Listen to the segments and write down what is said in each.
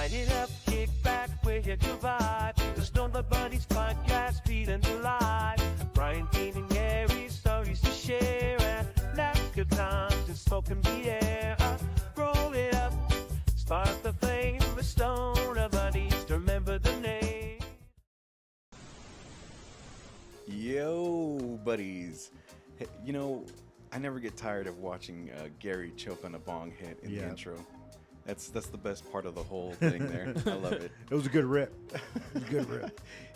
Light it up, kick back, we're here to vibe. The Stoner Budeez Podcast, feeling alive. Brian, Dean, and Gary, stories to share. And laugh, good times, and smoke and be air. Roll it up, spark the flame. The Stoner Budeez, remember the name. Yo, buddies. Hey, you know, I never get tired of watching Gary choke on a bong hit in the intro. That's the best part of the whole thing there. I love it. It was a good rip.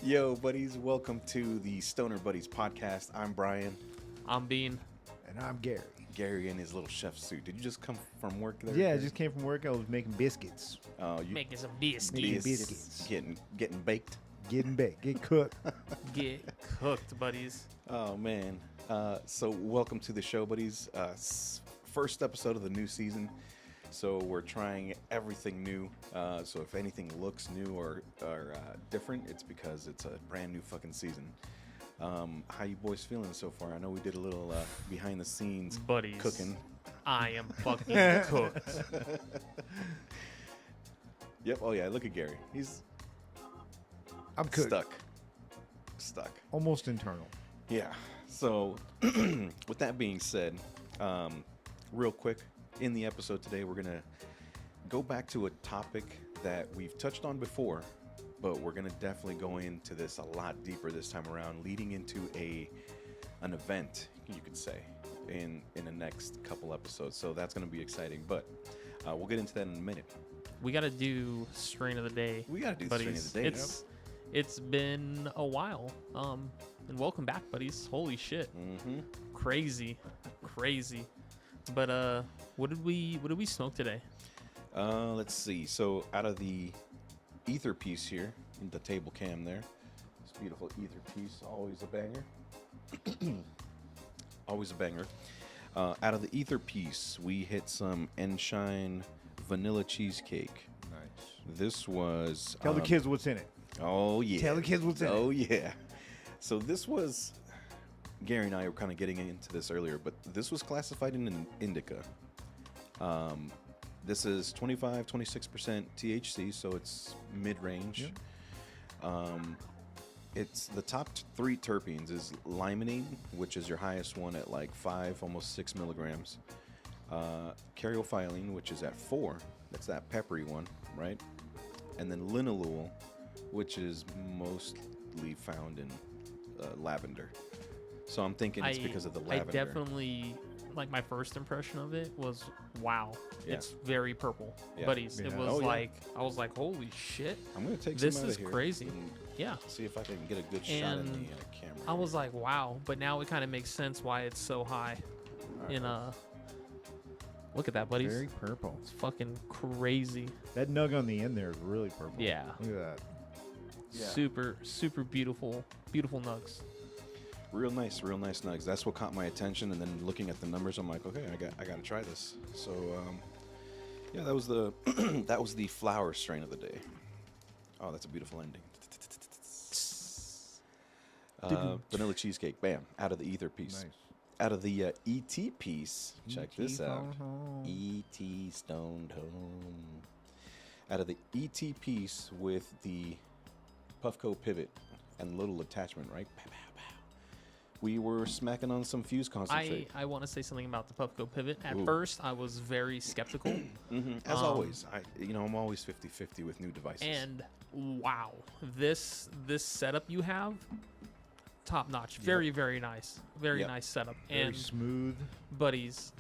Yo, buddies, welcome to the Stoner Budeez Podcast. I'm Brian. I'm Bean. And I'm Gary. Gary in his little chef suit. Did you just come from work there? Yeah, I just came from work. I was making biscuits. Making some biscuits. Making biscuits. Getting baked. Getting baked. Get cooked. Get cooked, buddies. Oh, man. So welcome to the show, buddies. First episode of the new season. So we're trying everything new. So if anything looks new or different, it's because it's a brand new fucking season. How you boys feeling so far? I know we did a little behind the scenes buddies cooking. I am fucking cooked. Yep. Oh yeah. Look at Gary. I'm cooked. Stuck. Almost internal. Yeah. So with that being said, real quick. In the episode today, we're going to go back to a topic that we've touched on before, but we're going to definitely go into this a lot deeper this time around, leading into an event, you could say, in the next couple episodes. So that's going to be exciting, but we'll get into that in a minute. We got to do strain of the day. We got to do buddies. strain of the day. It's been a while. And welcome back, buddies. Holy shit. Mm-hmm. Crazy. But what did we smoke today? Let's see. So out of the ether piece here, in the table cam there, this beautiful ether piece, always a banger. Always a banger. Out of the ether piece, we hit some Enshine vanilla cheesecake. Nice. This was... Tell the kids what's in it. Oh, yeah. Tell the kids what's in it. Oh, yeah. So this was... Gary and I were kind of getting into this earlier, but this was classified in an indica. This is 26% THC, so it's mid-range. Yep. It's the top three terpenes is limonene, which is your highest one at like 5, almost 6 milligrams. Caryophyllene, which is at 4. That's that peppery one, right? And then linalool, which is mostly found in lavender. So I'm thinking it's because of the lavender. I definitely, like, my first impression of it was, wow, it's very purple. Yeah. Buddies, it was I was like, holy shit. I'm going to take this some out is of here crazy. and Yeah. see if I can get a good shot in the camera. I was like, wow, but now it kind of makes sense why it's so high. Look at that, buddies. Very purple. It's fucking crazy. That nug on the end there is really purple. Yeah. Look at that. Yeah. Super beautiful nugs. Real nice nugs. That's what caught my attention. And then looking at the numbers, I'm like, okay, I got to try this. So, yeah, that was the that was the flower strain of the day. Oh, that's a beautiful ending. Vanilla cheesecake, bam, out of the ether piece. Nice. Out of the ET piece, check this out. Home. ET Stoned Home. Out of the ET piece with the Puffco pivot and little attachment, right? Pow, pow, pow. We were smacking on some fuse concentrate. I want to say something about the Puffco pivot. At first, I was very skeptical. As always, I'm always 50-50 with new devices. And wow, this setup you have, top notch. Very nice. Very nice setup. Very and smooth. buddies,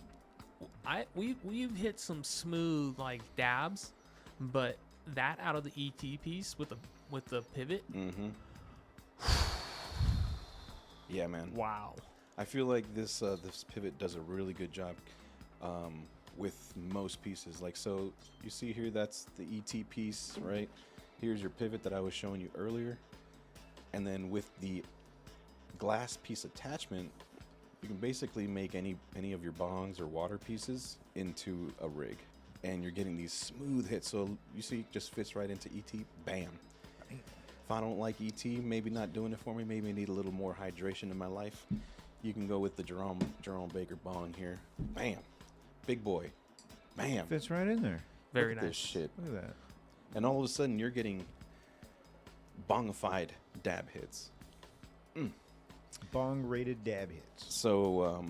we've hit some smooth like dabs, but that out of the ET piece with the pivot. Mm-hmm. Yeah, man. Wow. I feel like this pivot does a really good job with most pieces. Like, so you see here, that's the ET piece, right? Here's your pivot that I was showing you earlier. And then with the glass piece attachment, you can basically make any of your bongs or water pieces into a rig. And you're getting these smooth hits. So you see, it just fits right into ET. Bam. If I don't like ET, maybe not doing it for me, maybe I need a little more hydration in my life, you can go with the Jerome Baker bong here. Bam. Big boy. Bam. Fits right in there. Very Look at nice. this shit. Look at that. And all of a sudden, you're getting bongified dab hits. Bong rated dab hits. So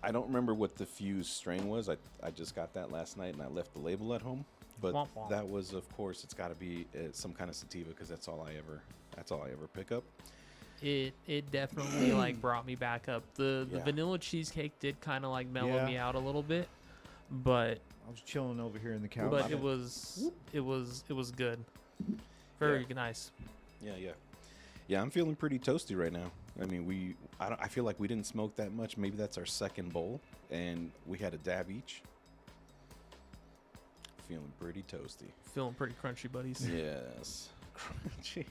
I don't remember what the fused strain was. I just got that last night and I left the label at home. But Womp womp. that was, of course, it's got to be some kind of sativa because that's all I ever pick up. It definitely like brought me back up. The Yeah. vanilla cheesecake did kind of like mellow Yeah. me out a little bit, but I was chilling over here in the couch. it was good. Very nice. Yeah. I'm feeling pretty toasty right now. I mean, I feel like we didn't smoke that much. Maybe that's our second bowl, and we had a dab each. Feeling pretty toasty. Feeling pretty crunchy, buddies. Yes, crunchy.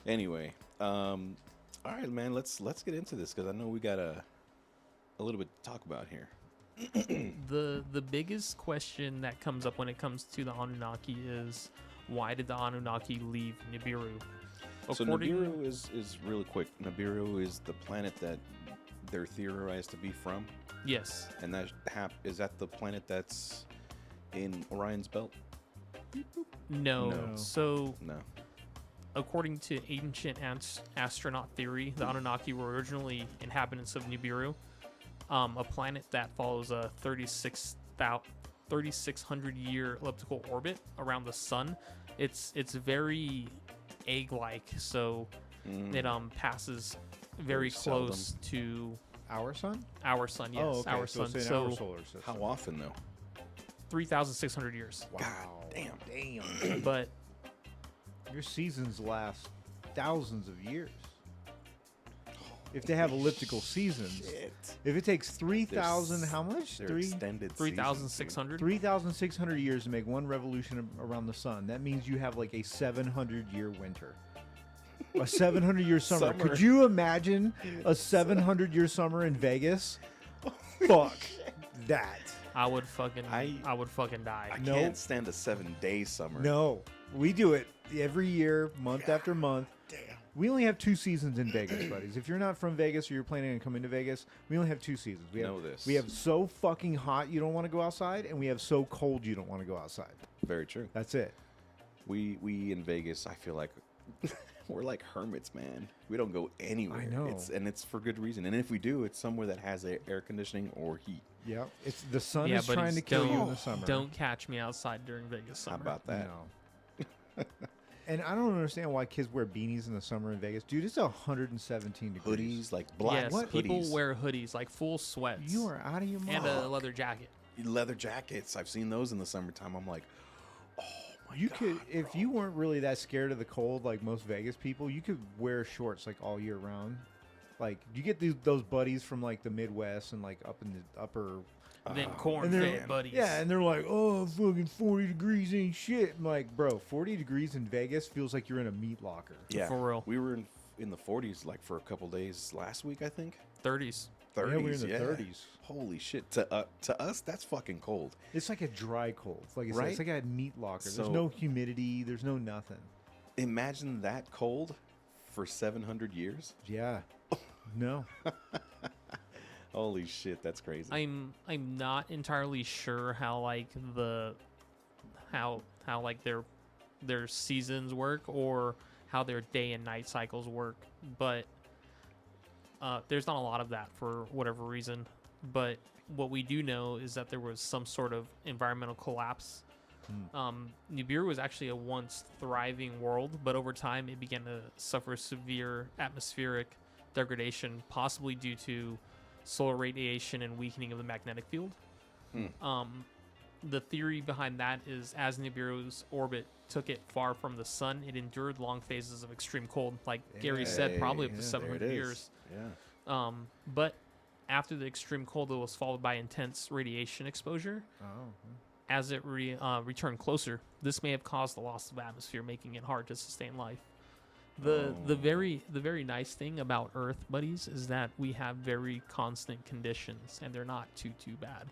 Anyway, all right, man. Let's get into this because I know we got a little bit to talk about here. The biggest question that comes up when it comes to the Anunnaki is, why did the Anunnaki leave Nibiru? So Nibiru is really quick. Nibiru is the planet that they're theorized to be from, Yes. and is that the planet that's in Orion's belt? No. No. So No. according to ancient astronaut theory, the Anunnaki were originally inhabitants of Nibiru, a planet that follows a 3,600 year elliptical orbit around the sun. It's very egg-like, so it passes very seldom. close to Our sun? our sun. Yes, Oh, okay. our so sun. it's in So our solar system. How often though? 3,600 years. Wow. damn. But Your seasons last thousands of years. If they have elliptical seasons. Shit. If it takes 3,000, They're how much? They're Three? extended 3,600. 3,600 years to make one revolution around the sun. That means you have like a 700-year winter. A 700-year summer. Summer. Could you imagine a 700-year summer in Vegas? Fuck that. I would fucking die. I No. can't stand a 7-day summer. No. We do it every year, month after month. Damn. We only have 2 seasons in Vegas, buddies. If you're not from Vegas or you're planning on coming to Vegas, we only have 2 seasons. We have, Know this. We have so fucking hot you don't want to go outside, and we have so cold you don't want to go outside. Very true. That's it. We in Vegas, I feel like we're like hermits, man. We don't go anywhere. I know. It's for good reason. And if we do, it's somewhere that has air conditioning or heat. Yeah. It's the sun Yeah, is but trying to kill you in the summer. Don't catch me outside during Vegas How summer. about that? No. And I don't understand why kids wear beanies in the summer in Vegas. Dude, it's 117 degrees. Hoodies, like black Yes, hoodies. people wear hoodies, like full sweats. You are out of your mind. and a leather jacket. leather jackets. I've seen those in the summertime. I'm like, oh my You God, could, if bro. you weren't really that scared of the cold, like most Vegas people, you could wear shorts like all year round. Like you get those buddies from like the Midwest and like up in the upper. Them Oh, corn-fed man. buddies. Yeah, and they're like, "Oh, fucking 40 degrees ain't shit." I'm like, bro, 40 degrees in Vegas feels like you're in a meat locker. Yeah, For real. We were in the 40s like for a couple days last week, I think. 30s. 30s. Yeah, we were in the 30s. Holy shit! To us, that's fucking cold. It's like a dry cold. Like I said, Right? it's like a meat locker. There's So- no humidity. There's no nothing. Imagine that cold for 700 years. Yeah. No. Holy shit, that's crazy. I'm not entirely sure how like how like their seasons work or how their day and night cycles work, but there's not a lot of that for whatever reason. But what we do know is that there was some sort of environmental collapse. Nibiru was actually a once thriving world, but over time it began to suffer severe atmospheric degradation, possibly due to solar radiation and weakening of the magnetic field. The theory behind that is as Nibiru's orbit took it far from the sun, it endured long phases of extreme cold, like Gary said, probably up to yeah, 700 there it is. years. Yeah. But after the extreme cold, it was followed by intense radiation exposure. Oh. As it returned closer, this may have caused the loss of atmosphere, making it hard to sustain life. The very nice thing about Earth, buddies, is that we have very constant conditions, and they're not too bad.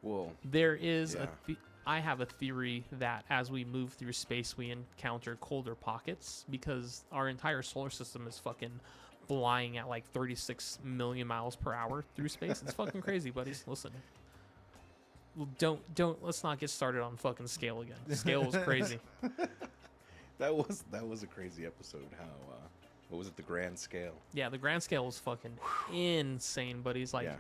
Well, There is Yeah. I have a theory that as we move through space, we encounter colder pockets because our entire solar system is fucking flying at like 36 million miles per hour through space. It's fucking crazy, buddies. Listen. Don't let's not get started on fucking scale again. Scale was crazy. That was a crazy episode. How what was it? The grand scale. Yeah, the grand scale was fucking insane, but he's like, Yeah.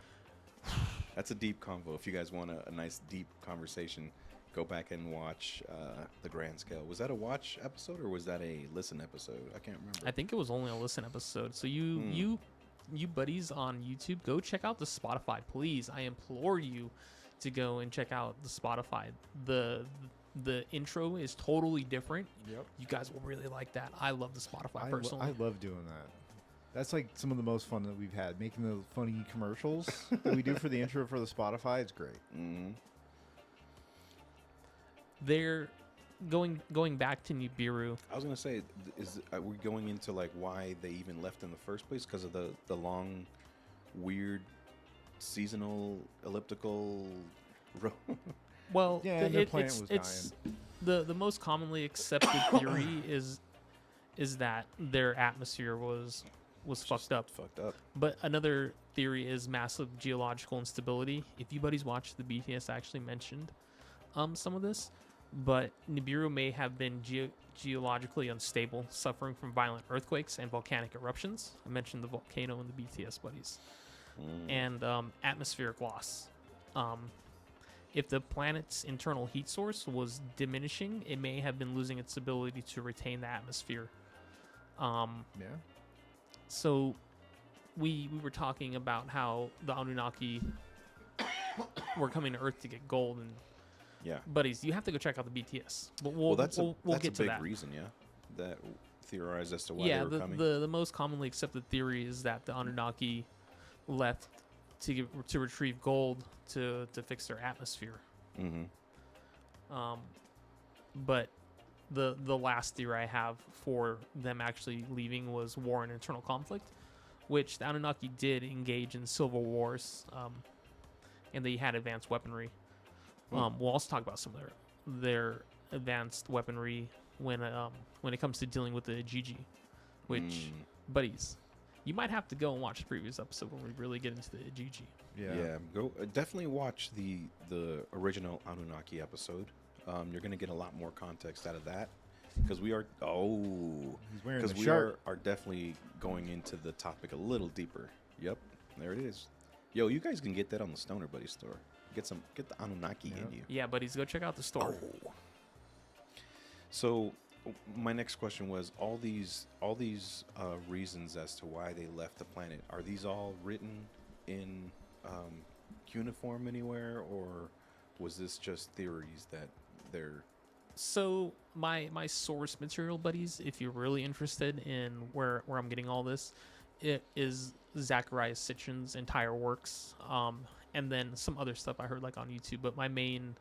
That's a deep convo. If you guys want a nice deep conversation, go back and watch the grand scale. Was that a watch episode or was that a listen episode? I can't remember. I think it was only a listen episode. So you buddies on YouTube, go check out the Spotify, please. I implore you to go and check out the Spotify. The intro is totally different. Yep. You guys will really like that. I love the Spotify personally. I love doing that. That's like some of the most fun that we've had. Making the funny commercials that we do for the intro for the Spotify. It's great. Mm-hmm. They're going back to Nibiru. I was gonna say, are we going into like why they even left in the first place? Because of the long, weird, seasonal elliptical road. Well, Yeah, and their planet was dying. The most commonly accepted theory is that their atmosphere was fucked up. Fucked up. But another theory is massive geological instability. If you buddies watched the BTS, I actually mentioned some of this, but Nibiru may have been geologically unstable, suffering from violent earthquakes and volcanic eruptions. I mentioned the volcano in the BTS buddies, and atmospheric loss. If the planet's internal heat source was diminishing, it may have been losing its ability to retain the atmosphere. Yeah. So we were talking about how the Anunnaki were coming to Earth to get gold, and Yeah. buddies, you have to go check out the BTS. Well, that's we'll a get to big that. reason, yeah. That theorized as to why Yeah, they were coming. the most commonly accepted theory is that the Anunnaki left to retrieve gold to fix their atmosphere. Mm-hmm. But the last theory I have for them actually leaving was war and internal conflict, which the Anunnaki did engage in civil wars, and they had advanced weaponry. We'll also talk about some of their advanced weaponry when it comes to dealing with the Gigi, which buddies, you might have to go and watch the previous episode when we really get into the Gigi. Yeah, go definitely watch the original Anunnaki episode. You're gonna get a lot more context out of that because we are He's wearing the we shirt. are definitely going into the topic a little deeper. Yep, there it is. Yo, you guys can get that on the Stoner Buddy store. Get the Anunnaki in you. Yeah, buddies, go check out the store. So, my next question was all these reasons as to why they left the planet. Are these all written in cuneiform anywhere, or was this just theories that they're? So my source material, buddies, if you're really interested in where I'm getting all this, it is Zecharia Sitchin's entire works, and then some other stuff I heard like on YouTube. But my main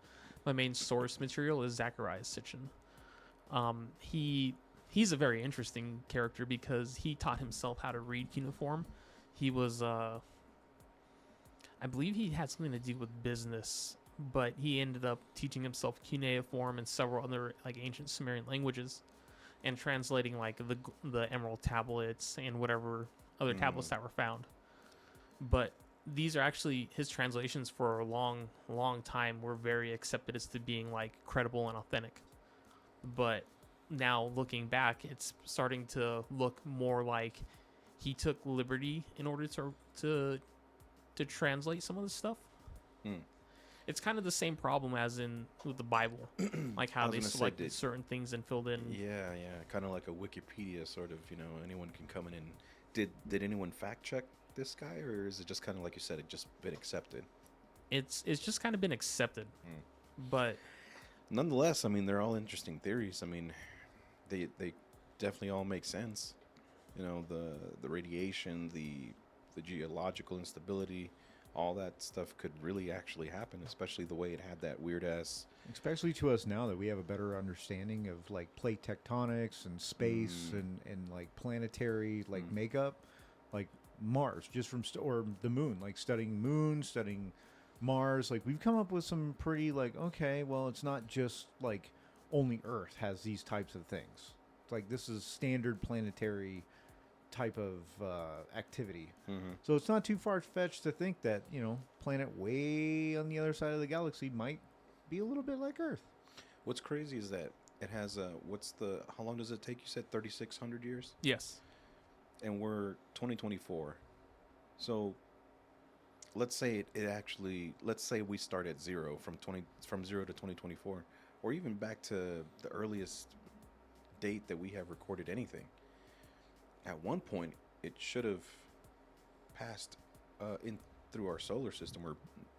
source material is Zecharia Sitchin. He's a very interesting character because he taught himself how to read cuneiform. He was I believe he had something to do with business, but he ended up teaching himself cuneiform and several other like ancient Sumerian languages, and translating like the emerald tablets and whatever other tablets that were found. But these are actually his translations for a long time were very accepted as to being like credible and authentic. But now looking back, it's starting to look more like he took liberty in order to translate some of this stuff. It's kind of the same problem as in with the Bible, like how they selected certain things and filled in. Yeah, kind of like a Wikipedia sort of. Anyone can come in and did anyone fact check this guy, or is it just kind of like you said, it just been accepted? It's just kind of been accepted, but nonetheless, I mean, they're all interesting theories. I mean, they definitely all make sense. The radiation, the geological instability, all that stuff could really actually happen, especially the way it had that weird ass. Especially to us now that we have a better understanding of like plate tectonics and space and like planetary like makeup, like Mars, just from or the moon, like studying Mars. Like we've come up with some pretty like, okay, well, it's not just like only Earth has these types of things. It's like this is standard planetary type of activity. Mm-hmm. So it's not too far-fetched to think that, planet way on the other side of the galaxy might be a little bit like Earth. What's crazy is that it has how long does it take? You said 3,600 years? Yes. And we're 2024. So let's say let's say we start at zero from 0 to 2024, or even back to the earliest date that we have recorded anything. At one point, it should have passed in through our solar system, or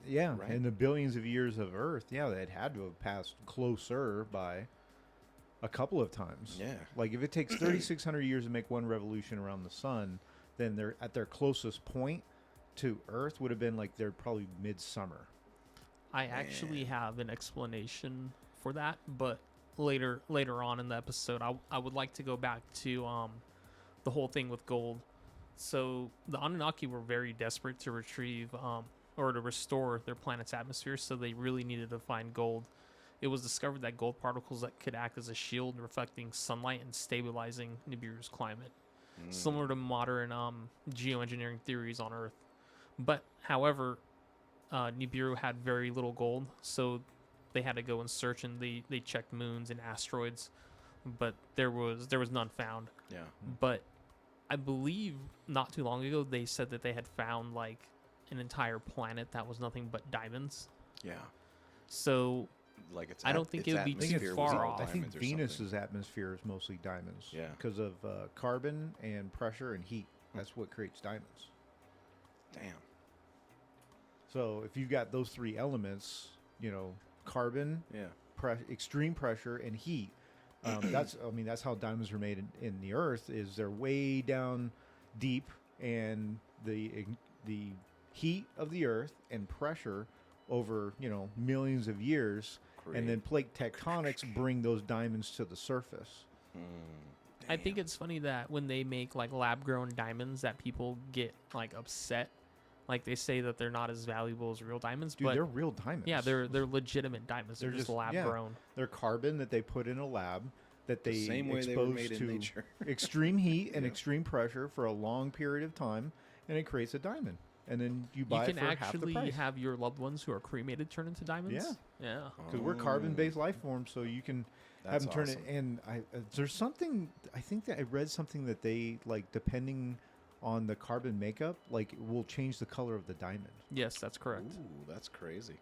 Yeah, right? in the billions of years of Earth, it had to have passed closer by a couple of times. Yeah. Like if it takes 3,600 years to make one revolution around the sun, then they're at their closest point to Earth would have been like they're probably midsummer. I actually have an explanation for that, but later on in the episode, I would like to go back to the whole thing with gold. So the Anunnaki were very desperate to retrieve or to restore their planet's atmosphere, so they really needed to find gold. It was discovered that gold particles that could act as a shield, reflecting sunlight and stabilizing Nibiru's climate, similar to modern geoengineering theories on Earth. But however, Nibiru had very little gold, so they had to go and search, and they checked moons and asteroids, but there was none found. Yeah. But I believe not too long ago they said that they had found like an entire planet that was nothing but diamonds. Yeah. So Like I don't think it would be too atmosphere was far all off. I think diamonds or something. Venus's atmosphere is mostly diamonds. Yeah. Because of carbon and pressure and heat. That's what creates diamonds. Damn. So if you've got those three elements, carbon, Yeah. extreme pressure, and heat, that's how diamonds are made in the Earth. Is they're way down deep, and the heat of the Earth and pressure over millions of years, and then plate tectonics bring those diamonds to the surface. I think it's funny that when they make like lab grown diamonds that people get like upset. Like they say that they're not as valuable as real diamonds, Dude, but they're real diamonds. yeah, they're legitimate diamonds. They're just lab grown. They're carbon that they put in a lab that they same way they were expose made in to nature. extreme heat and extreme pressure for a long period of time, and it creates a diamond. And then you buy You it can for half the actually price. have your loved ones who are cremated turn into diamonds. Yeah. Because we're carbon-based life forms, so you can have That's them turn awesome. it. And there's something, I think that I read something that they, like, depending on the carbon makeup, like, will change the color of the diamond. Yes, that's correct. Ooh, that's crazy.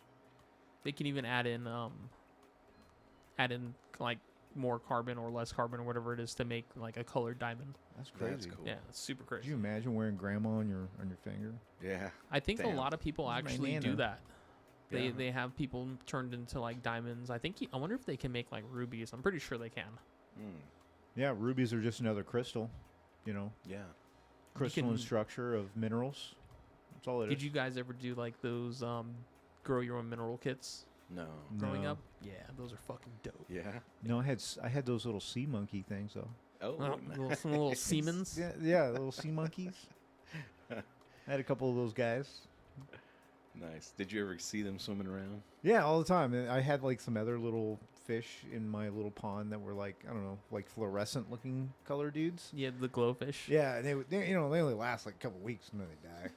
They can even add in like more carbon or less carbon or whatever it is to make like a colored diamond. That's crazy. That's cool. Yeah, it's super Could crazy. you imagine wearing grandma on your finger? Yeah. I think Damn. a lot of people This is my actually do nana. that. Yeah. They have people turned into like diamonds. I wonder if they can make like rubies. I'm pretty sure they can. Yeah, rubies are just another crystal, Yeah. crystalline can- structure of minerals. That's all it is. Did you guys ever do like those grow your own mineral kits No. growing No. up? Yeah, those are fucking dope. Yeah. No, I had those little sea monkey things though. Oh, Some little Siemens. Yeah, little sea monkeys. I had a couple of those guys. Nice. Did you ever see them swimming around? Yeah, all the time. And I had like some other little fish in my little pond that were like, I don't know, like fluorescent looking color dudes. Yeah, the glowfish. Yeah, they they only last like a couple weeks and then they die.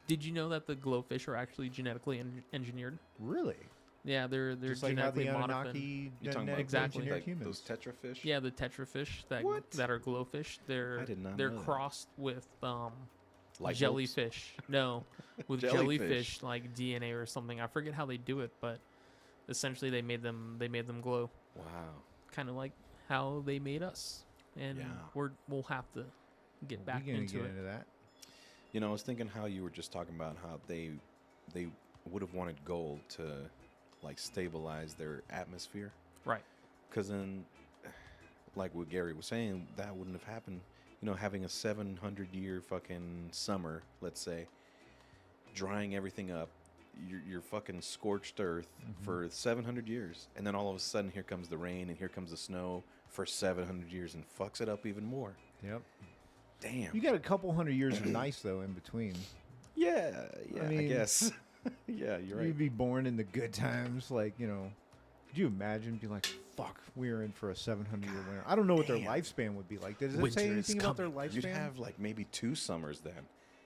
Did you know that the glowfish are actually genetically engineered? Really? Yeah, they're Just like how genetically the modified. Anunnaki You talking about Exactly. engineered like humans. those tetrafish? Yeah, the tetrafish What? that are glowfish. I did not They're know that. crossed with Like jellyfish. No, with Jellyfish. jellyfish like DNA or something. I forget how they do it, but essentially they made them glow, Wow. kind of like how they made us. And Yeah. we'll have to get back We're gonna into get it. into that. You know, I was thinking how you were just talking about how they would have wanted gold to like stabilize their atmosphere. Right. Because then, like what Gary was saying, that wouldn't have happened. You know, having a 700-year fucking summer, let's say, drying everything up, you're fucking scorched earth for 700 years. And then all of a sudden, here comes the rain and here comes the snow for 700 years and fucks it up even more. Yep. Damn. You got a couple hundred years of nice though in between. Yeah, I mean- guess. Yeah, you're right. You'd be born in the good times, like Could you imagine being like, fuck, we're in for a 700-year winter? I don't know what their damn. lifespan would be like. Does it Winter say is anything about their lifespan? You'd have like maybe 2 summers then,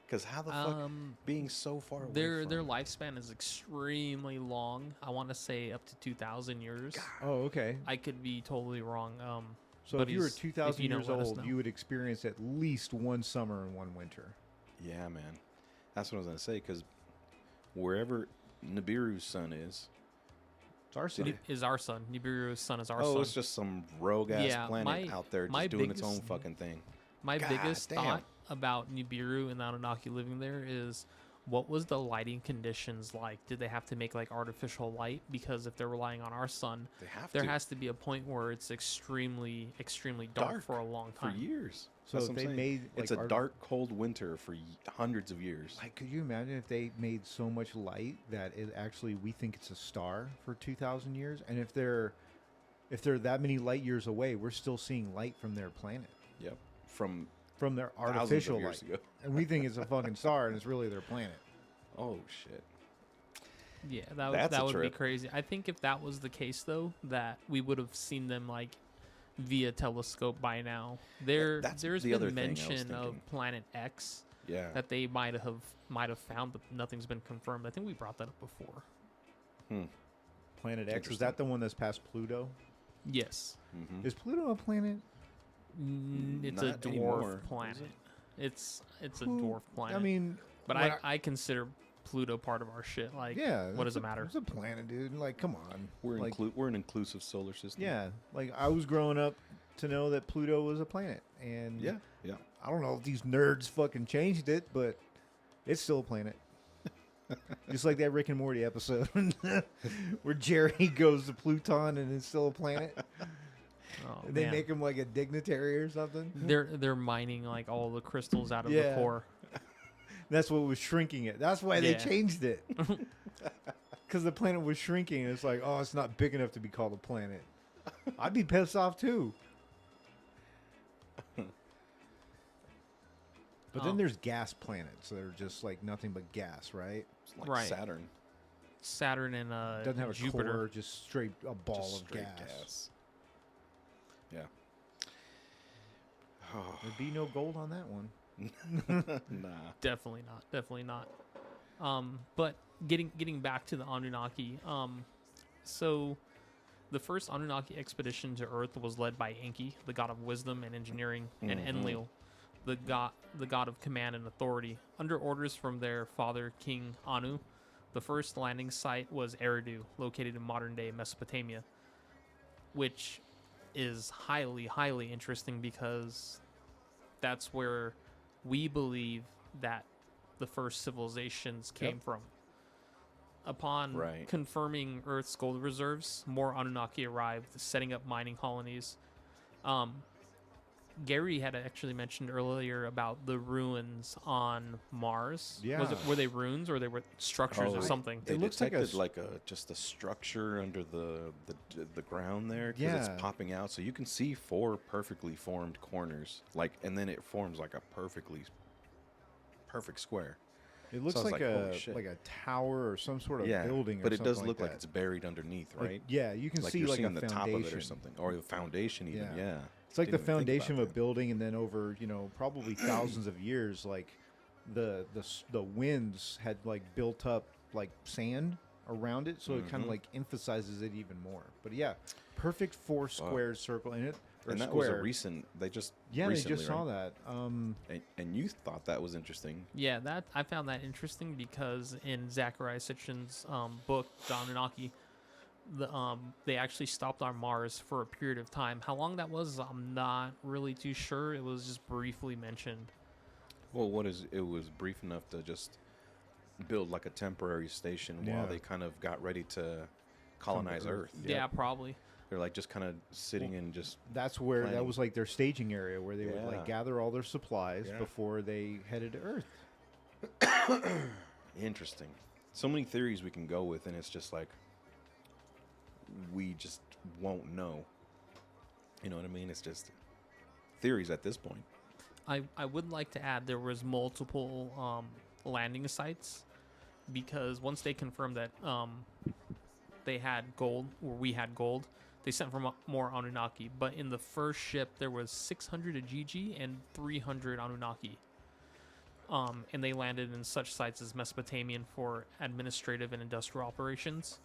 because how the fuck being so far away Their from lifespan is extremely long. I want to say up to 2,000 years. Oh, okay. I could be totally wrong. So if you were buddies, 2,000 you know, years let us old, know. you would experience at least 1 summer and 1 winter. Yeah, man. That's what I was gonna say. Because wherever Nibiru's sun is, It's our sun. Is our sun. Nibiru's sun is our oh, sun. it's just some rogue ass Yeah, planet out there my just doing its own biggest- fucking thing. My God biggest damn. thought about Nibiru and the Anunnaki living there is, what was the lighting conditions like? Did they have to make like artificial light? Because if they're relying on our sun, They have there to has to be a point where it's extremely, extremely dark, Dark for a long for time. years. So That's if what they I'm saying. made, it's like, a dark, cold winter for hundreds of years. Like, could you imagine if they made so much light that it actually, we think it's a star for 2,000 years? And if they're that many light years away, we're still seeing light from their planet, Yep. From from their thousands of artificial years light. ago. And we think it's a fucking star, and it's really their planet. Oh shit. Yeah, That's that a would be trip. crazy. I think if that was the case, though, that we would have seen them like via telescope by now. That's There's the been other thing I was mention of thinking. Planet X Yeah. that they might have found, but nothing's been confirmed. I think we brought that up before. Planet X, is Interesting. that the one that's past Pluto? Yes, Mhm. Is Pluto a planet? it's a Not dwarf anymore, is planet. it? It's a Who- dwarf planet. I mean, but when I consider Pluto part of our shit. Like, yeah. what does it's it matter? It's a planet, dude. Like, come on. We're like, we're an inclusive solar system. yeah. Like, I was growing up to know that Pluto was a planet, and Yeah. Yeah. I don't know if these nerds fucking changed it, but it's still a planet. Just like that Rick and Morty episode where Jerry goes to Pluton and it's still a planet. Oh, And they man. make him like a dignitary or something. They're mining like all the crystals out of the Yeah. core. That's what was shrinking it. That's why they Yeah. changed it. Because the planet was shrinking. And it's like, oh, it's not big enough to be called a planet. I'd be pissed off too. But then Oh. there's gas planets that are just like nothing but gas, right? It's like Right. Saturn. Saturn and Doesn't have a Jupiter. core, just straight a ball Just of straight gas. Yeah. Oh, There'd be no gold on that one. nah. Definitely not. Definitely not. But getting back to the Anunnaki. So the first Anunnaki expedition to Earth was led by Enki, the god of wisdom and engineering, and Mhm. Enlil, the god of command and authority. Under orders from their father, King Anu, the first landing site was Eridu, located in modern-day Mesopotamia, which is highly, highly interesting because that's where we believe that the first civilizations came Yep. from. Upon Right. confirming Earth's gold reserves, more Anunnaki arrived, setting up mining colonies. Gary had actually mentioned earlier about the ruins on Mars. Yeah. Were they ruins or they were structures Oh, or something? They It looks like detected a like just a structure under the ground there because Yeah. it's popping out, so you can see 4 perfectly formed corners, like, and then it forms like a perfect square. It looks So I was like, like, holy shit. a tower or some sort of Yeah, building. but or it does something look like that. it's buried underneath, Like, right? yeah, you can Like see you're like seeing a the foundation top of it or something, or the foundation even. Yeah. Yeah. It's like the Didn't even think foundation of about a building, and then over probably thousands of years, like the winds had like built up like sand around it, so it kind Mhm. of like emphasizes it even more. But yeah, perfect 4 square circle in it. Or And that square. was a recent. They just Yeah, recently, they just saw right? that. And you thought that was interesting. Yeah, that I found that interesting because in Zecharia Sitchin's book, The Anunnaki, they actually stopped on Mars for a period of time. How long that was, I'm not really too sure. It was just briefly mentioned. Well, it was brief enough to just build like a temporary station Yeah. while they kind of got ready to colonize Earth. Earth. Yeah, probably. They're like just kind of sitting and just That's where that planning. was like their staging area where they would Yeah. like gather all their supplies Yeah. before they headed to Earth. interesting. So many theories we can go with, and it's just like we just won't know. You know what I mean? It's just theories at this point. I would like to add there was multiple landing sites because once they confirmed that they had gold, or we had gold, they sent for more Anunnaki. But in the first ship, there was 600 Ajiji and 300 Anunnaki. And they landed in such sites as Mesopotamian for administrative and industrial operations,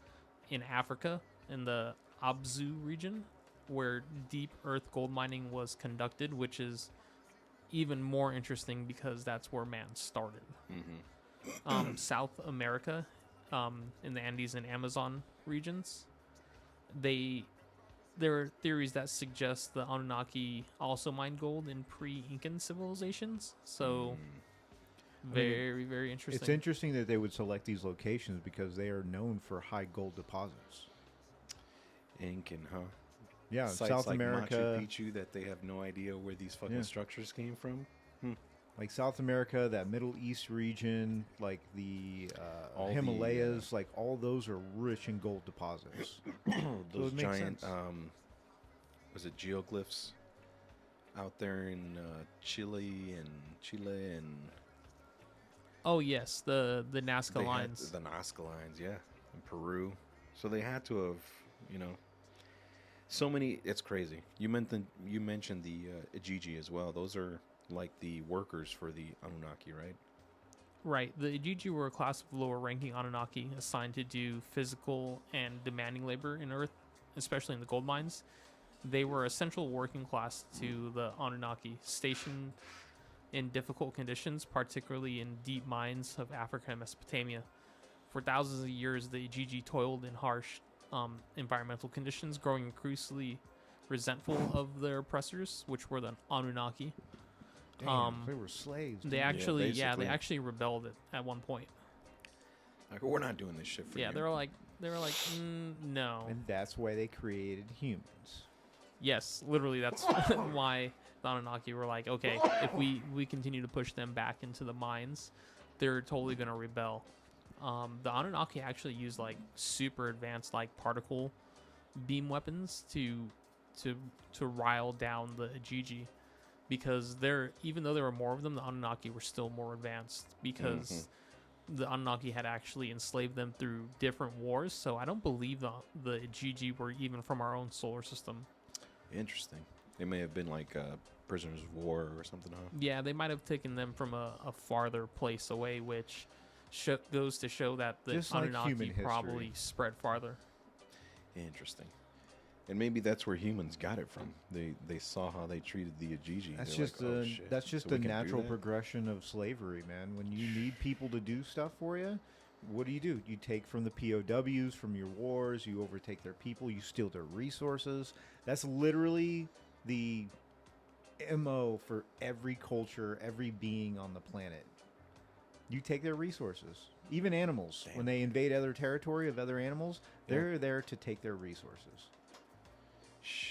in Africa, in the Abzu region, where deep earth gold mining was conducted, which is even more interesting because that's where man started. South America, in the Andes and Amazon regions, there are theories that suggest the Anunnaki also mined gold in pre-Incan civilizations. So very, very interesting. It's interesting that they would select these locations because they are known for high gold deposits. Incan, huh? Yeah, Sites South like America, Machu Picchu that they have no idea where these fucking Yeah. structures came from. like South America, that Middle East region, like the All the, Himalayas, like all those are rich in gold deposits. Those it makes giant, sense. was it geoglyphs out there in Chile and Oh yes, the Nazca they had lines. the Nazca lines, yeah, in Peru. So they had to have, so many. It's crazy. You mentioned the Ajiji as well. Those are like the workers for the Anunnaki, right? Right. The Ajiji were a class of lower-ranking Anunnaki assigned to do physical and demanding labor in Earth, especially in the gold mines. They were a central working class to the Anunnaki, stationed in difficult conditions, particularly in deep mines of Africa and Mesopotamia. For thousands of years, the Ajiji toiled in harsh environmental conditions, growing increasingly resentful of their oppressors, which were the Anunnaki. Damn, they were slaves. They dude. actually, they basically. actually rebelled at one point. Like, we're not doing this shit for you. Yeah, they were like, no. And that's why they created humans. Yes, literally, that's why the Anunnaki were like, okay, if we continue to push them back into the mines, they're totally gonna rebel. The Anunnaki actually used like super advanced like particle beam weapons to rile down the Ajiji, because even though there were more of them, the Anunnaki were still more advanced because the Anunnaki had actually enslaved them through different wars. So I don't believe the Ajiji were even from our own solar system. Interesting. They may have been like prisoners of war or something, huh? Yeah, they might have taken them from a farther place away, which goes to show that the Just like Anunnaki human history. probably spread farther. Interesting. And maybe that's where humans got it from. They saw how they treated the Ajiji. That's They're just like, oh, the shit. that's just So we the can do natural that? progression of slavery, man. When you need people to do stuff for you, what do? You take from the POWs from your wars, you overtake their people, you steal their resources. That's literally the MO for every culture, every being on the planet. You take their resources. Even animals, when they invade other territory of other animals, they're there to take their resources.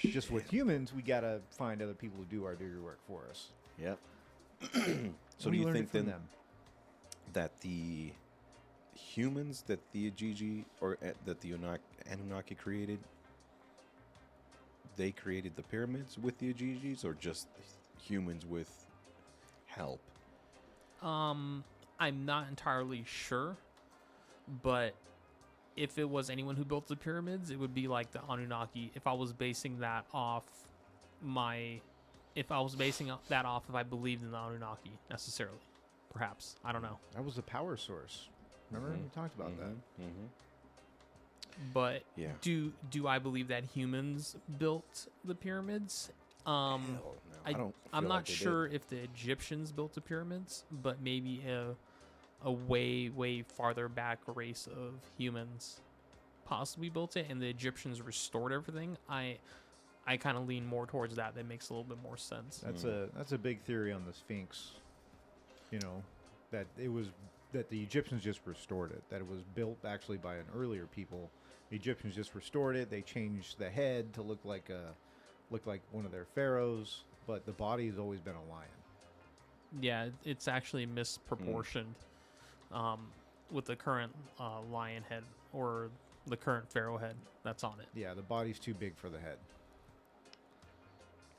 Just with humans, we gotta find other people to do our dirty work for us. Yep. So do We you learned think it from then them? that the humans that the Ajiji or that the Anunnaki created, they created the pyramids with the Ajijis, or just humans with help? I'm not entirely sure, but if it was anyone who built the pyramids, it would be like the Anunnaki. If I was basing that off if I believed in the Anunnaki necessarily, perhaps, I don't know. That was the power source. Remember we talked about that. But Yeah. do I believe that humans built the pyramids? Hell no. I don't. I'm feel not like they sure did. if the Egyptians built the pyramids, but maybe a way farther back race of humans possibly built it, and the Egyptians restored everything. I kind of lean more towards that. That makes a little bit more sense. That's a big theory on the Sphinx. You know, that the Egyptians just restored it. That it was built actually by an earlier people. The Egyptians just restored it. They changed the head to look like one of their pharaohs, but the body has always been a lion. Yeah, it's actually misproportioned with the current lion head or the current pharaoh head that's on it. Yeah, the body's too big for the head.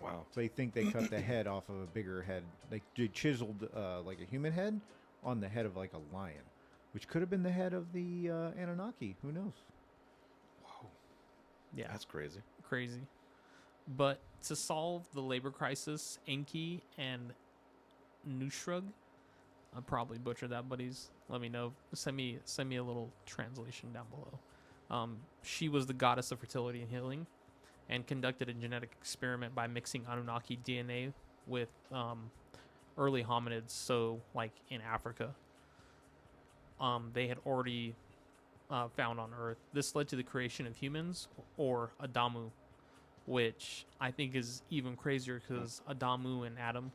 Wow. So they think they cut the head off of a bigger head. They chiseled like a human head on the head of like a lion, which could have been the head of the Anunnaki. Who knows? Wow. Yeah, That's crazy. crazy. But to solve the labor crisis, Enki and Nushrug, I probably butchered that, buddies. Let me know. Send me a little translation down below. She was the goddess of fertility and healing, and conducted a genetic experiment by mixing Anunnaki DNA with early hominids. So, like in Africa, they had already found on Earth. This led to the creation of humans, or Adamu, which I think is even crazier because Adamu and Adam.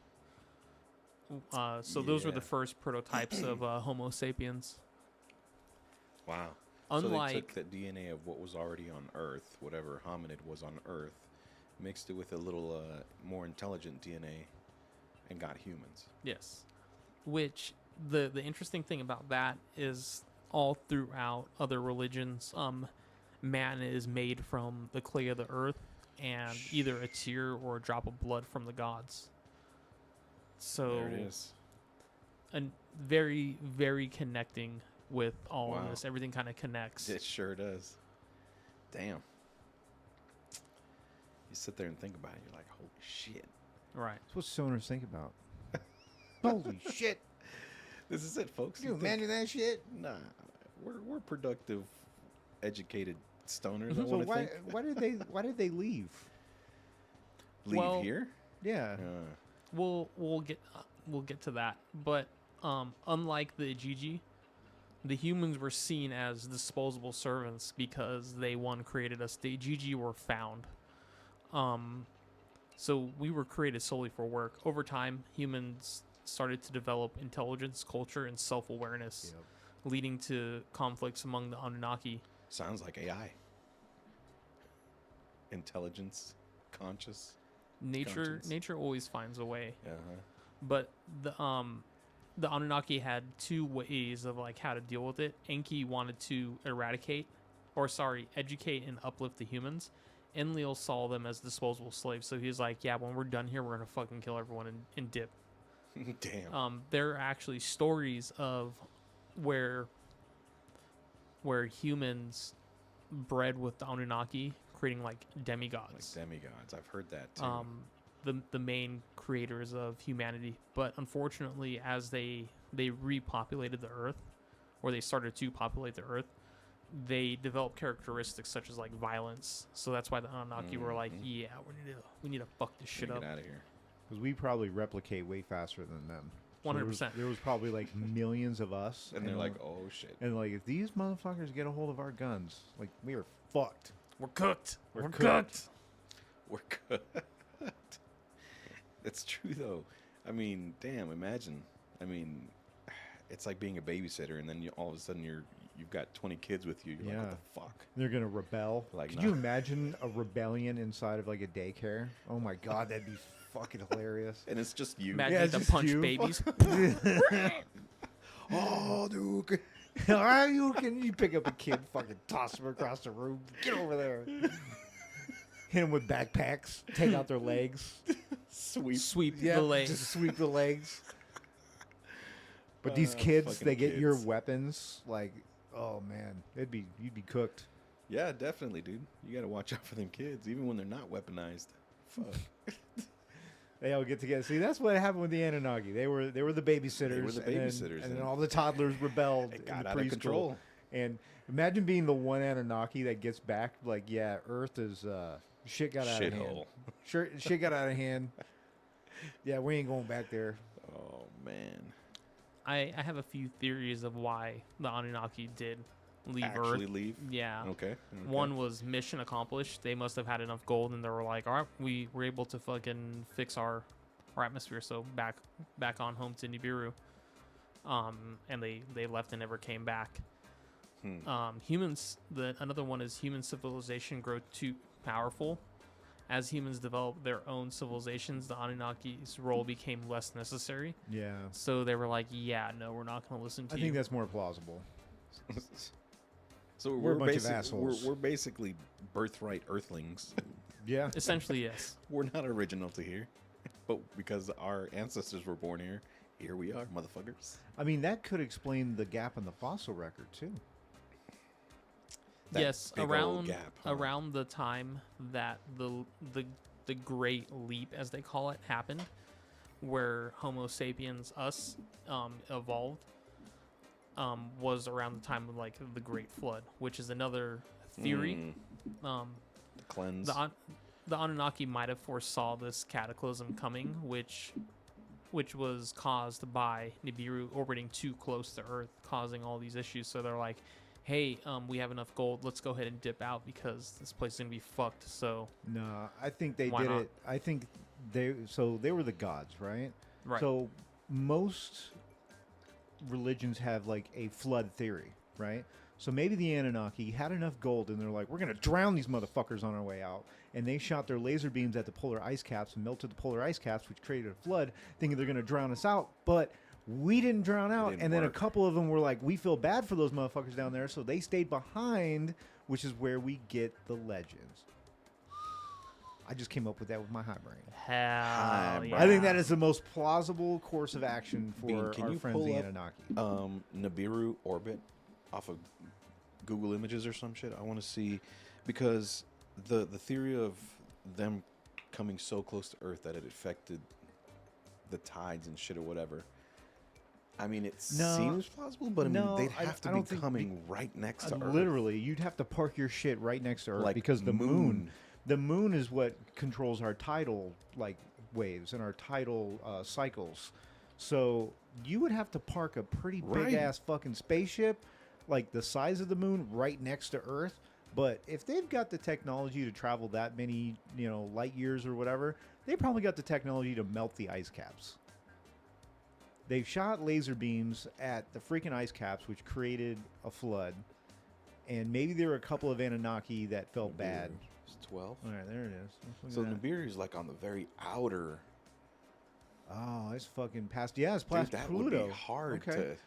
So those were the Yeah. first prototypes of Homo sapiens. Wow. Unlike so they took the DNA of what was already on Earth, whatever hominid was on Earth, mixed it with a little more intelligent DNA, and got humans. yes, which the interesting thing about that is all throughout other religions, man is made from the clay of the earth and either a tear or a drop of blood from the gods. So There it is. and very, very connecting with all of Wow. this. Everything kind of connects. It sure does. Damn. You sit there and think about it, you're like, holy shit. Right. That's what stoners think about. Holy shit! This is it, folks. You imagine that shit? Nah, we're productive, educated stoners. I So want to think. why did they leave? Leave Well, here? Yeah. We'll get to that. But unlike the Igigi, the humans were seen as disposable servants because they created us. The Igigi were found. So we were created solely for work. Over time, humans started to develop intelligence, culture, and self-awareness, leading to conflicts among the Anunnaki. Sounds like AI. Intelligence, conscious. Conscience. Nature always finds a way. Uh-huh. But the Anunnaki had two ways of like how to deal with it. Enki wanted to educate and uplift the humans. Enlil saw them as disposable slaves, so he's like, yeah, when we're done here, we're gonna fucking kill everyone and dip. Damn. There are actually stories of where humans bred with the Anunnaki, creating like demigods. Like demigods. I've heard that too. The main creators of humanity. But unfortunately, as they repopulated the Earth, or they started to populate the Earth, they developed characteristics such as like violence. So that's why the Anunnaki were like, yeah, we need to fuck this shit up. Get out of here. Because we probably replicate way faster than them. So 100%. There was probably like millions of us. And they're like, oh shit. And like, if these motherfuckers get a hold of our guns, like, we are fucked. We're cooked. We're cooked. We're cooked. It's true though. I mean, damn. Imagine. I mean, it's like being a babysitter, and then all of a sudden you've got 20 kids with you. You're like, what the fuck? They're gonna rebel. Like, Could you imagine a rebellion inside of like a daycare? Oh my god, that'd be fucking hilarious. And it's just you. Imagine Yeah, it's to just punch you. babies. Oh, dude. You pick up a kid, fucking toss him across the room. Get over there. Hit them with backpacks. Take out their legs. Sweep Yeah, the leg. just sweep the legs. But these kids, fucking they get your kids. weapons. Like, oh man, you'd be cooked. Yeah, definitely, dude. You got to watch out for them kids, even when they're not weaponized. Fuck. They all get together. See, that's what happened with the Anunnaki. They were the babysitters. They were the babysitters, and then and all the toddlers rebelled. It in got the out of preschool. control. And imagine being the one Anunnaki that gets back. Like, yeah, Earth is shit got out of hand. Shithole. Shit got out of hand. Yeah, we ain't going back there. Oh, man. I have a few theories of why the Anunnaki did leave Actually Earth. leave? Yeah. Okay. One was mission accomplished. They must have had enough gold, and they were like, all right, we were able to fucking fix our atmosphere, so back on home to Nibiru. And they left and never came back. Humans. Another one is human civilization grow too powerful. As humans develop their own civilizations, the Anunnaki's role became less necessary. Yeah. So they were like, yeah, no, we're not going to listen to I you. think that's more plausible. So We're a bunch of basic- assholes. We're basically birthright earthlings. Yeah. Essentially, yes. We're not original to here. But because our ancestors were born here we are, motherfuckers. I mean, that could explain the gap in the fossil record, too. yes, big old around gap, huh? around the time that the Great Leap, as they call it, happened, where Homo sapiens us evolved, was around the time of like the Great Flood, which is another theory. The cleanse. The Anunnaki might have foresaw this cataclysm coming, which was caused by Nibiru orbiting too close to Earth, causing all these issues. So they're like, hey, we have enough gold. Let's go ahead and dip out because this place is going to be fucked. So No, I think they Why did not? it. I think they were the gods, right? Right. So most religions have like a flood theory, right? So maybe the Anunnaki had enough gold and they're like, we're going to drown these motherfuckers on our way out. And they shot their laser beams at the polar ice caps and melted the polar ice caps, which created a flood, thinking they're going to drown us out. But we didn't drown out. didn't And then work. a couple of them were like, we feel bad for those motherfuckers down there. So they stayed behind, which is where we get the legends. I just came up with that with my high brain. hell brain. yeah. I think that is the most plausible course of action for Bean, can our you friends pull the up, Anunnaki. Nibiru orbit off of Google Images or some shit. I want to see, because the theory of them coming so close to Earth that it affected the tides and shit or whatever. I mean, it No. seems plausible, but I mean, No, they'd I have to don't be think coming right next to Earth. Literally, you'd have to park your shit right next to Earth Like because the moon. the moon is what controls our tidal like waves and our tidal cycles. So you would have to park a pretty Right. big ass fucking spaceship, like the size of the moon, right next to Earth. But if they've got the technology to travel that many, light years or whatever, they probably got the technology to melt the ice caps. They've shot laser beams at the freaking ice caps, which created a flood. And maybe there were a couple of Anunnaki that felt bad. It's 12. All right, there it is. Let's So look at that. Nibiru is like on the very outer. Oh, it's fucking past. Yeah, it's Dude, past that Pluto. would be hard Okay. to.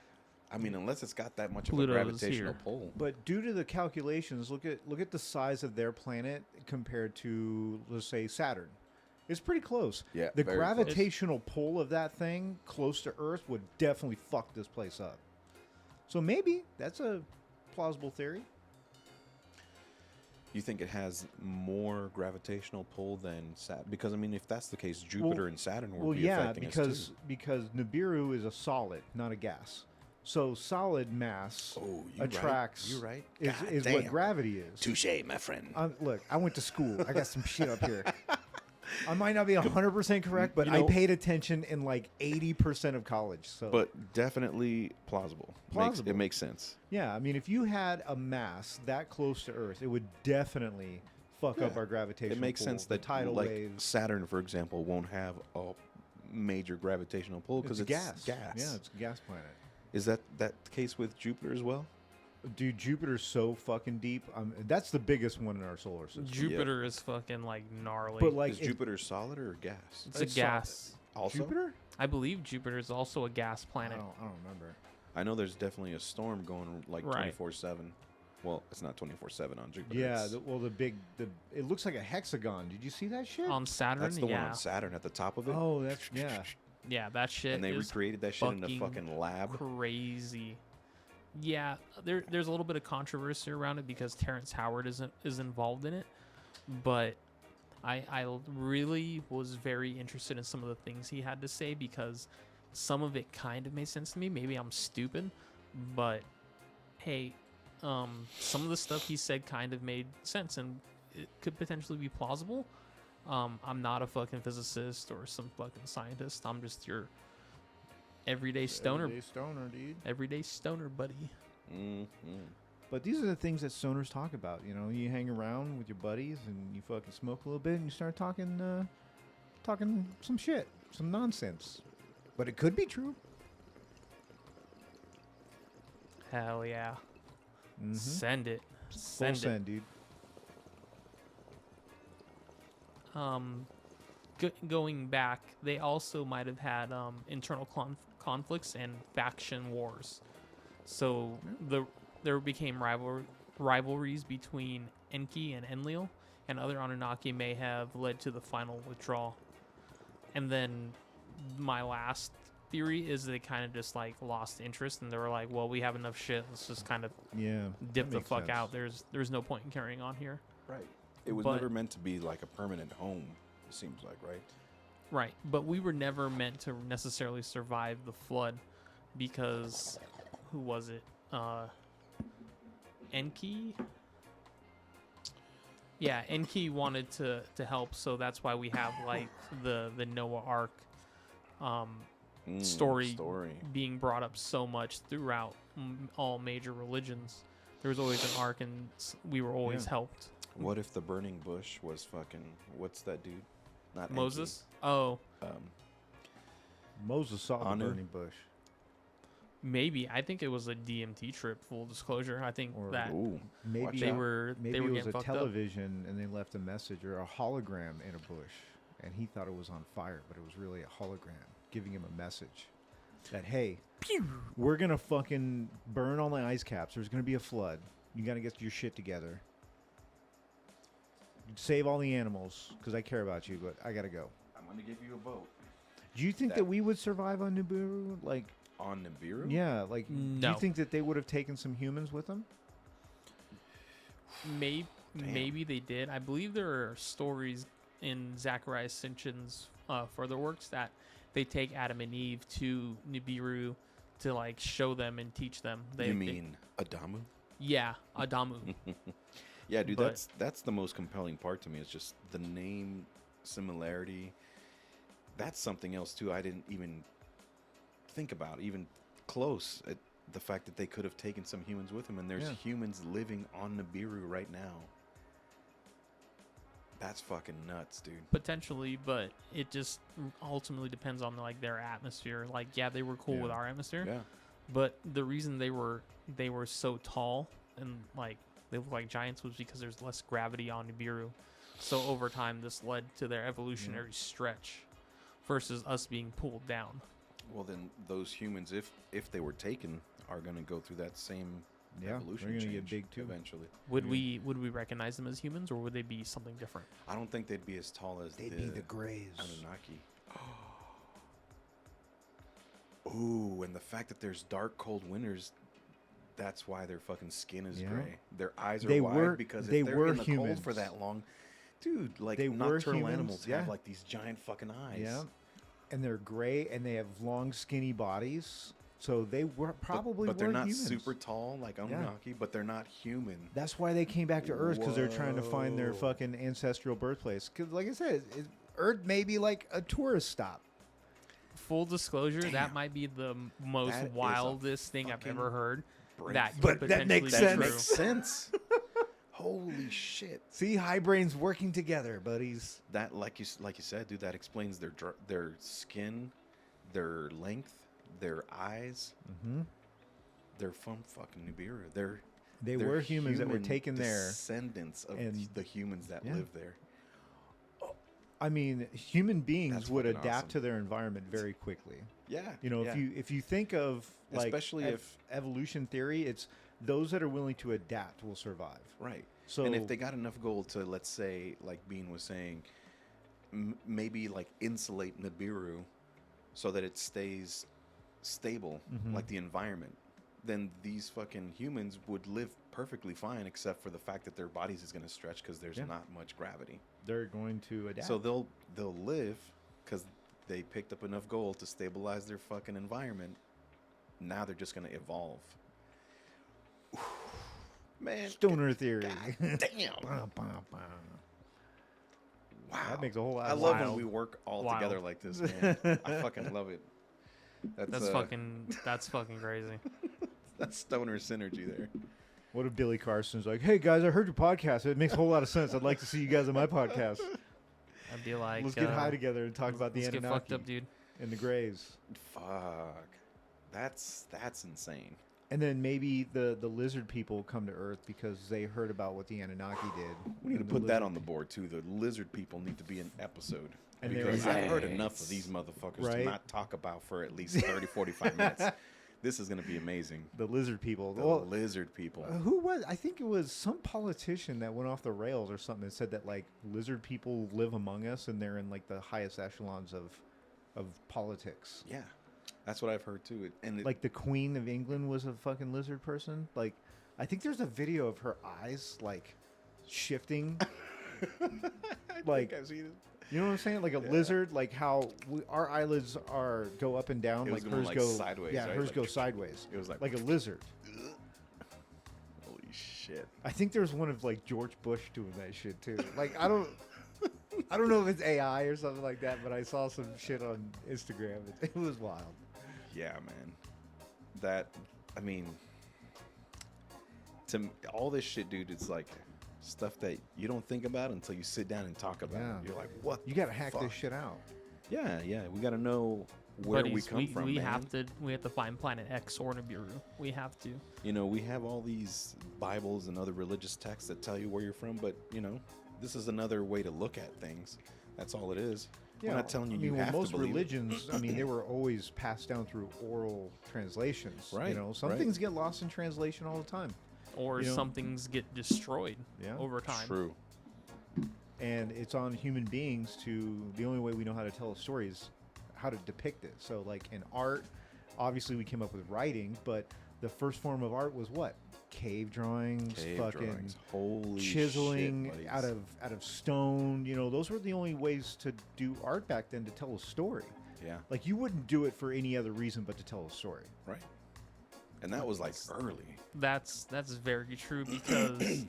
I mean, unless it's got that much Pluto's of a gravitational here. pull. But due to the calculations, look at the size of their planet compared to, let's say, Saturn. It's pretty close. Yeah, The very close. gravitational pull of that thing close to Earth would definitely fuck this place up. So maybe that's a plausible theory. You think it has more gravitational pull than Saturn? Because I mean, if that's the case, Jupiter and Saturn will be affecting us too. because Nibiru is a solid, not a gas. So solid mass Oh, you attracts. Right. You right. Is God what damn. gravity is. Touche, my friend. Look, I went to school. I got some shit up here. I might not be 100% correct, but You know- I paid attention in like 80% of college. So, But definitely plausible. Plausible. It makes sense. yeah, I mean, if you had a mass that close to Earth, it would definitely fuck up Yeah. our gravitational It makes pull, sense the that tidal like waves. Saturn, for example, won't have a major gravitational pull because it's gas. gas. Yeah, it's a gas planet. Is that the case with Jupiter as well? Dude, Jupiter's so fucking deep. That's the biggest one in our solar system. Jupiter is fucking like gnarly. But like Is Jupiter solid or gas? it's a it's gas. Also, Jupiter? I believe Jupiter is also a gas I planet. don't remember. I know there's definitely a storm going like Right. 24/7. Well, it's not 24/7 on Jupiter. Yeah, It's- it looks like a hexagon. Did you see that shit? On Saturn, that's the yeah, one on Saturn at the top of it. Oh, that's yeah. yeah, that shit. and they is recreated that shit in a fucking fucking lab. crazy. Yeah, there's a little bit of controversy around it because Terrence Howard is involved in it, but I really was very interested in some of the things he had to say because some of it kind of made sense to me. Maybe I'm stupid, but hey, some of the stuff he said kind of made sense and it could potentially be plausible. I'm not a fucking physicist or some fucking scientist. I'm just your everyday stoner, dude. everyday stoner buddy. Mhm. But these are the things that stoners talk about. You hang around with your buddies and you fucking smoke a little bit and you start talking some shit, some nonsense. But it could be true. Hell yeah. Mm-hmm. Send it. Full Send it. send, dude. Going back, they also might have had internal conflicts and faction wars. So there became rivalries between Enki and Enlil, and other Anunnaki may have led to the final withdrawal. And then my last theory is they kind of just like lost interest and they were like, well, we have enough shit. Let's just kind of Yeah. dip that the makes fuck sense. out. There's no point in carrying on here. Right. It was But- never meant to be like a permanent home. It seems like, right? Right, but we were never meant to necessarily survive the flood because who was it? Enki? Yeah, Enki wanted to help, so that's why we have like the Noah Ark story being brought up so much throughout all major religions. There was always an ark, and we were always Yeah. helped. What if the burning bush was fucking? What's that dude? Not Enki. Moses? Oh, Moses saw the Anu? burning bush. maybe. I think it was a DMT trip. Full disclosure. I think Or- that Ooh. Maybe Watch they out. were Maybe they were it was getting a fucked up. television and they left a message or a hologram in a bush, and he thought it was on fire, but it was really a hologram giving him a message that, hey, we're gonna fucking burn all the ice caps. There's gonna be a flood. You gotta get your shit together. Save all the animals because I care about you, but I gotta go. I'm gonna give you a vote Do you think that we would survive on Nibiru? Like, on Nibiru. yeah, like, do No. you think that they would have taken some humans with them? Maybe Damn. maybe they did. I believe there are stories in Zecharia Sitchin's further works that they take Adam and Eve to Nibiru to like show them and teach them. You mean Adamu? Yeah, Adamu. Yeah, dude, But- that's the most compelling part to me. It's just the name similarity. That's something else too. I didn't even think about even close. The fact that they could have taken some humans with them, and there's Yeah. humans living on Nibiru right now. That's fucking nuts, dude. Potentially, but it just ultimately depends on like their atmosphere. Like, yeah, they were cool with Yeah. our atmosphere, Yeah. but the reason they were so tall and like they look like giants was because there's less gravity on Nibiru. So over time, this led to their evolutionary stretch versus us being pulled down. Well, then those humans, if they were taken, are going to go through that same Yeah, evolution they're gonna get change big, too. eventually. Would we recognize them as humans, or would they be something different? I don't think they'd be as tall as They'd be the Greys. Anunnaki. Ooh, and the fact that there's dark, cold winters, that's why their fucking skin is Yeah. gray. Their eyes are They wide were- because they if they're were in the cold for humans. that long, dude, like They were nocturnal humans, animals yeah. have like these giant fucking eyes. Yeah, and they're gray and they have long, skinny bodies. So they were probably but they're were not humans. super tall like Anunnaki, but they're not human. That's why they came back to Earth, because they're trying to find their Whoa. fucking ancestral birthplace. Because, like I said, Earth may be like a tourist stop. Full disclosure, that Damn. might be the most That is a wildest thing I've fucking ever heard. Break- That could But that potentially makes be sense. That true. makes sense. Holy shit! See, high brains working together, buddies. That, like you said, dude, that explains their skin, their length, their eyes. Mm-hmm. They're from fucking Nibiru. They They're were humans that were human taken there. descendants of and- the humans that yeah. live there. I mean, human beings That's would fucking adapt awesome. to their environment very quickly. Yeah, You know, yeah. if you think of like Especially if- evolution theory, it's those that are willing to adapt will survive. Right. So And if they got enough gold to, let's say, like Bean was saying, maybe like insulate Nibiru so that it stays stable, Mhm. like the environment, then these fucking humans would live perfectly fine, except for the fact that their bodies is going to stretch because there's Yeah. not much gravity. they're going to adapt. So they'll live because they picked up enough gold to stabilize their fucking environment. Now they're just going to evolve. Man, Stoner theory. God damn. Bah, bah, bah. Wow. That makes a whole lot I of love sense. when we work all Wild. together like this, man. I fucking love it. That's fucking crazy. That's stoner synergy there. What if Billy Carson's like, hey guys, I heard your podcast. It makes a whole lot of sense. I'd like to see you guys on my podcast. I'd be like, Let's get high together and talk about the let's get Anunnaki fucked up, dude. and the Greys. Fuck. That's insane. And then maybe the lizard people come to Earth because they heard about what the Anunnaki did. We need to And the put that lizard- on the board too. The lizard people need to be an episode. And they're Because like, I've heard enough of these motherfuckers to Right? not talk about for at least 30, 45 minutes. This is going to be amazing. The lizard people. The Well, lizard people. who was? I think it was some politician that went off the rails or something and said that like lizard people live among us and they're in like the highest echelons of politics. Yeah. That's what I've heard too. Like the Queen of England was a fucking lizard person. Like, I think there's a video of her eyes like shifting. Like, I've seen it. You know what I'm saying? Like a lizard, like how our eyelids go up and down. It was like going, hers like, go sideways, Yeah, right? hers Like, go sideways. It was like a lizard. Holy shit. I think there's one of like George Bush doing that shit too. Like I don't know if it's AI or something like that, but I saw some shit on Instagram. It was wild. Yeah, man. That, I mean, all this shit, dude, it's like stuff that you don't think about until you sit down and talk about it. You're like, what? You gotta hack fuck? this shit out. Yeah. We gotta know where we Buddies, come from. We man. have to find Planet X or Nibiru. We have to. You know, we have all these Bibles and other religious texts that tell you where you're from, but you know, this is another way to look at things. That's all it is. Yeah, We're not telling you you have most to believe religions, I mean, they were always passed down through oral translations. Right, You know, some right. things get lost in translation all the time. Or You know- some things get destroyed Yeah. over time. True. And it's on human beings the only way we know how to tell a story is how to depict it. So like in art, obviously we came up with writing, but the first form of art was what? Cave drawings, fucking Holy chiseling shit, out of stone. You know, those were the only ways to do art back then, to tell a story. Yeah. Like you wouldn't do it for any other reason but to tell a story. Right. And that was like early. That's very true because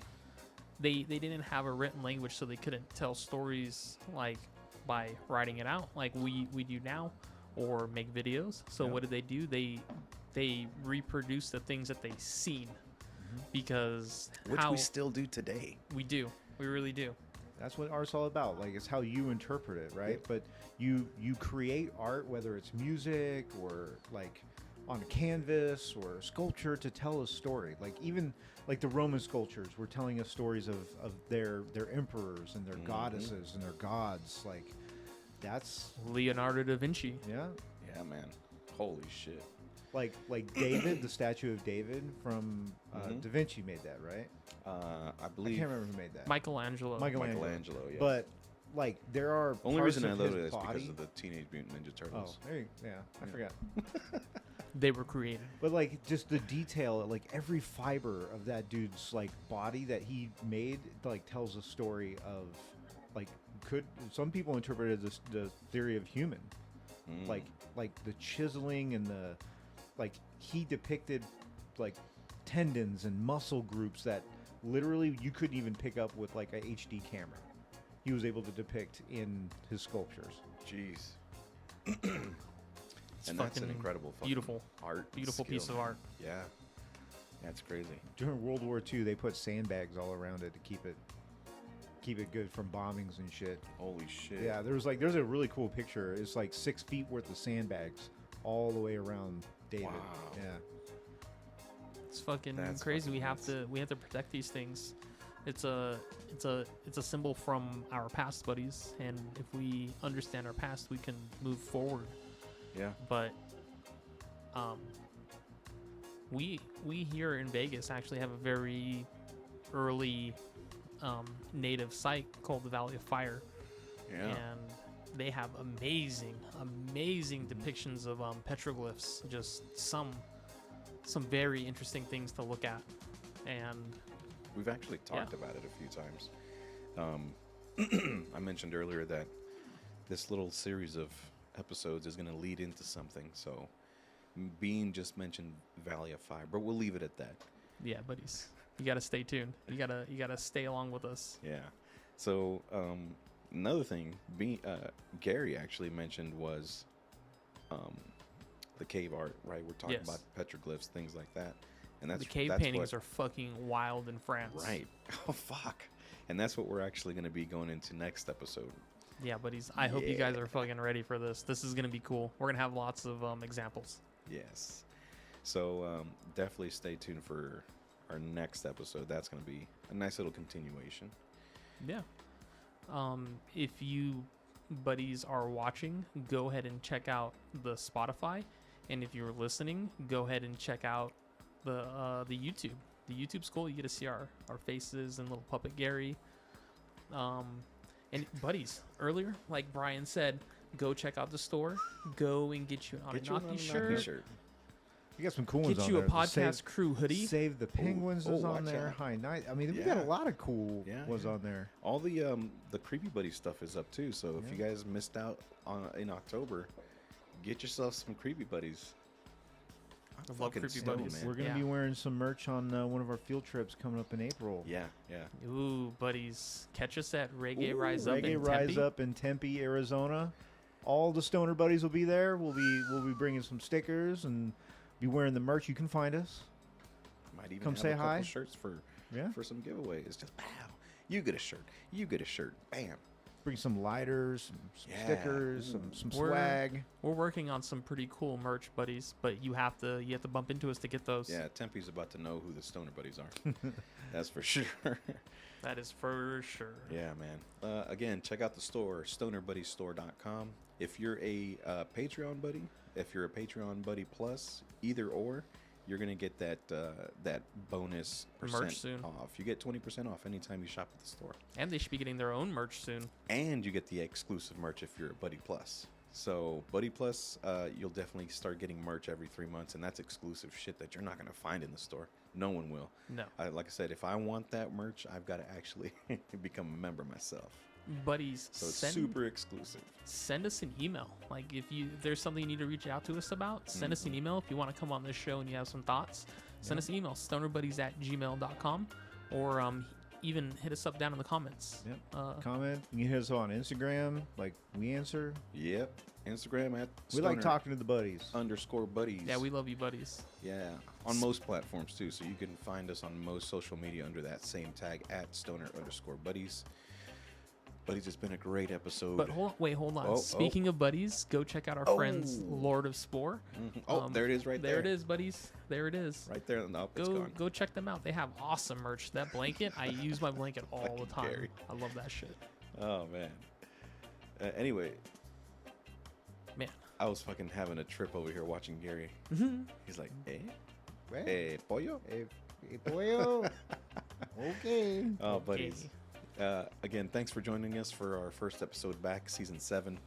they didn't have a written language, so they couldn't tell stories like by writing it out like we do now, or make videos. So Yeah. what do? They reproduce the things that they seen, because Which how we still do today. we really do. That's what art's all about. Like, it's how you interpret it, right? But you create art, whether it's music or like on a canvas or sculpture, to tell a story. Like even like the Roman sculptures were telling us stories of their emperors and their goddesses and their gods. Like that's Leonardo da Vinci. yeah. Yeah, man. Holy shit. Like David, the statue of David from Da Vinci made that, right? I I believe. can't remember who made that. Michelangelo. Michelangelo, yeah. But like there are Only parts reason I of know his that is body. because of the Teenage Mutant Ninja Oh, Turtles. there you, yeah, I forgot. They were created. But like just the detail, like every fiber of that dude's like body that he made, like tells a story of like some people interpreted this the theory of human, like the chiseling and the like he depicted like tendons and muscle groups that literally you couldn't even pick up with like a HD camera. He was able to depict in his sculptures. Jeez. It's And that's an fucking incredible fucking beautiful, art. beautiful skill, piece of man. art. Yeah. That's crazy. During World War II, they put sandbags all around it to keep it good from bombings and shit. Holy shit. Yeah, there's a really cool picture. It's like 6 feet worth of sandbags all the way around David. Wow. Yeah. It's fucking That's crazy. fucking We have to protect these things. It's a symbol from our past, buddies, and if we understand our past, we can move forward. Yeah. But we here in Vegas actually have a very early native site called the Valley of Fire. Yeah. And they have amazing depictions of petroglyphs. Just some very interesting things to look at. And We've actually talked about it a few times. I mentioned earlier that this little series of episodes is going to lead into something. So Bean just mentioned Valley of Fire, but we'll leave it at that. yeah, buddies, you gotta stay tuned. You gotta stay along with us. Yeah. So another thing Gary actually mentioned was the cave art, right? We're talking Yes. about petroglyphs, things like that. And that's The cave that's paintings what- are fucking wild in France. right. Oh fuck. And that's what we're actually going to be going into next episode. Yeah, buddies. I hope you guys Yeah. are fucking ready for this. This is gonna be cool. We're gonna have lots of examples. Yes. So definitely stay tuned for our next episode. That's going to be a nice little continuation. Yeah. If you buddies are watching, go ahead and check out the Spotify, and if you're listening, go ahead and check out the YouTube. The YouTube's cool. You get to see our faces and little puppet Gary. And buddies, earlier, like Brian said, go check out the store. Go and get you an Get you an Anunnaki Anunnaki shirt. shirt. You got some cool ones Get on you a there. The podcast crew hoodie. Save the Penguins is watch on there. out. High Night. I mean, we got a Yeah. lot of cool Yeah, ones yeah. on there. All the Creepy Buddy stuff is up too. So if you guys missed out on in October, get yourself some Creepy Buddies. I love fucking Creepy stoked, Buddies. man. We're going to Yeah. be wearing some merch on one of our field trips coming up in April. Yeah, yeah. Ooh, buddies, catch us at Reggae Ooh, Rise Up Reggae in Rise Tempe. Up in Tempe, Arizona. All the Stoner buddies will be there. We'll be bringing some stickers and be wearing the merch. You can find us. Might even Come have say a couple hi. shirts for Yeah. some giveaways. Just pow. You get a shirt. You get a shirt. Bam. Bring some lighters, some Yeah. stickers, Ooh. some We're- swag. We're working on some pretty cool merch, buddies, but you have to bump into us to get those. Yeah, Tempe's about to know who the Stoner Buddies are. That's for sure. That is for sure. Yeah, man. Again, check out the store, stonerbuddystore.com. If you're a Patreon buddy, if you're a Patreon buddy plus, either or, you're gonna get that bonus Merch soon. off. You get 20% off anytime you shop at the store, And they should be getting their own merch soon. and you get the exclusive merch if you're a Buddy Plus. So Buddy Plus, you'll definitely start getting merch every 3 months, and that's exclusive shit that you're not gonna find in the store. No one will. No. Like I said, if I want that merch, I've got to actually become a member myself. Buddies, So it's super exclusive. send us an email. Like if there's something you need to reach out to us about, send us an email. If you want to come on this show and you have some thoughts, send us an email, stonerbuddies@gmail.com, or even hit us up down in the comments. Yep. Comment. You can hit us on Instagram. Like, we answer. Yep. Instagram at We like stoner talking to the buddies. _ buddies. Yeah, we love you, buddies. Yeah. On most platforms too. So you can find us on most social media under that same tag at stoner _ buddies. Buddies, it's been a great episode. But hold on. Oh, Speaking of buddies, go check out our friends, Oh. Lord of Spore. Mhm. Oh, there it is right there. There it is, buddies. There it is. Right there. No, it's gone. Go check them out. They have awesome merch. That blanket, I use my blanket all the Fucking time. Gary. I love that shit. Oh, man. Anyway, Man. I was fucking having a trip over here watching Gary. He's like, Well, pollo? Hey, pollo. Okay. Oh, buddies. Again, thanks for joining us for our first episode back, season 7.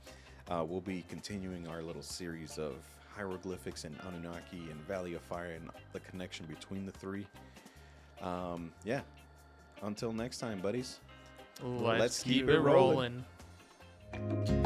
We'll be continuing our little series of hieroglyphics and Anunnaki and Valley of Fire and the connection between the three. Yeah. Until next time, buddies. Let's keep keep it it rolling. rolling.